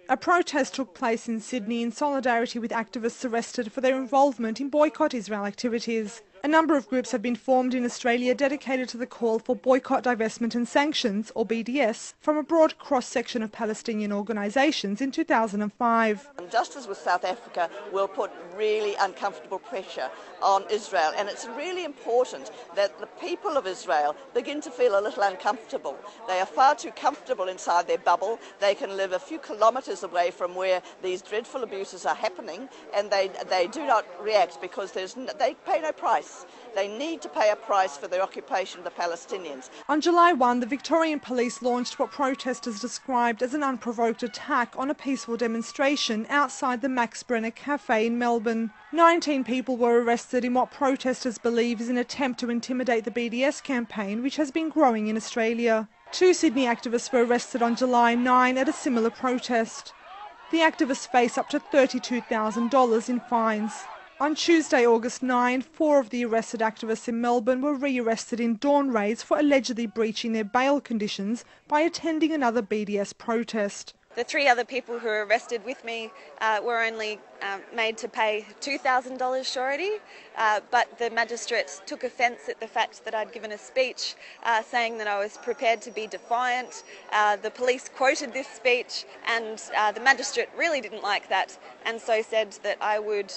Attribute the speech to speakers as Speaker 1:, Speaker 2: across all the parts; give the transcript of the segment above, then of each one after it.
Speaker 1: A protest took place in Sydney in solidarity with activists arrested for their involvement in boycott Israel activities. A number of groups have been formed in Australia dedicated to the call for boycott, divestment and sanctions, or BDS, from a broad cross-section of Palestinian organisations in 2005.
Speaker 2: Just as with South Africa, will put really uncomfortable pressure on Israel, and it's really important that the people of Israel begin to feel a little uncomfortable. They are far too comfortable inside their bubble. They can live a few kilometres away from where these dreadful abuses are happening, and they do not react because they pay no price. They need to pay a price for their occupation of the Palestinians.
Speaker 1: On July 1, the Victorian Police launched what protesters described as an unprovoked attack on a peaceful demonstration outside the Max Brenner Cafe in Melbourne. 19 people were arrested in what protesters believe is an attempt to intimidate the BDS campaign, which has been growing in Australia. 2 Sydney activists were arrested on July 9 at a similar protest. The activists face up to $32,000 in fines. On Tuesday, August 9, 4 of the arrested activists in Melbourne were re-arrested in dawn raids for allegedly breaching their bail conditions by attending another BDS protest.
Speaker 3: The 3 other people who were arrested with me were only made to pay $2,000 surety, but the magistrates took offence at the fact that I'd given a speech saying that I was prepared to be defiant. The police quoted this speech, and the magistrate really didn't like that, and so said that I would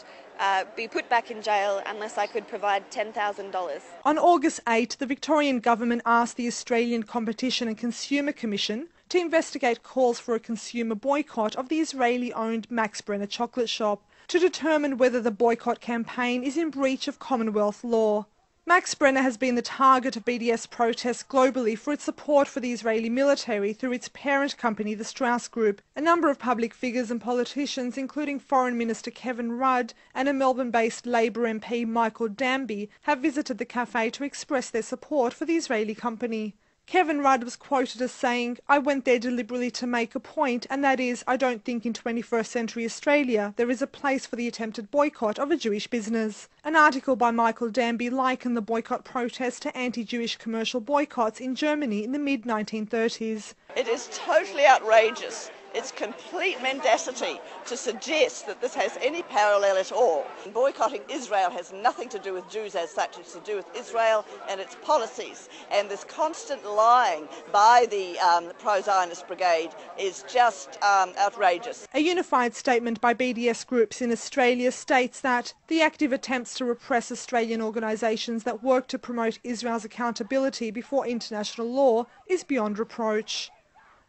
Speaker 3: be put back in jail unless I could provide $10,000.
Speaker 1: On August 8, the Victorian government asked the Australian Competition and Consumer Commission to investigate calls for a consumer boycott of the Israeli-owned Max Brenner chocolate shop to determine whether the boycott campaign is in breach of Commonwealth law. Max Brenner has been the target of BDS protests globally for its support for the Israeli military through its parent company, the Strauss Group. A number of public figures and politicians, including Foreign Minister Kevin Rudd and a Melbourne-based Labor MP Michael Danby, have visited the cafe to express their support for the Israeli company. Kevin Rudd was quoted as saying, "I went there deliberately to make a point, and that is, I don't think in 21st century Australia there is a place for the attempted boycott of a Jewish business." An article by Michael Danby likened the boycott protest to anti-Jewish commercial boycotts in Germany in the mid-1930s.
Speaker 2: It is totally outrageous. It's complete mendacity to suggest that this has any parallel at all. Boycotting Israel has nothing to do with Jews as such. It's to do with Israel and its policies. And this constant lying by the pro-Zionist brigade is just outrageous.
Speaker 1: A unified statement by BDS groups in Australia states that the active attempts to repress Australian organisations that work to promote Israel's accountability before international law is beyond reproach.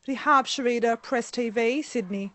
Speaker 1: Rihab, Charida, Press TV, Sydney.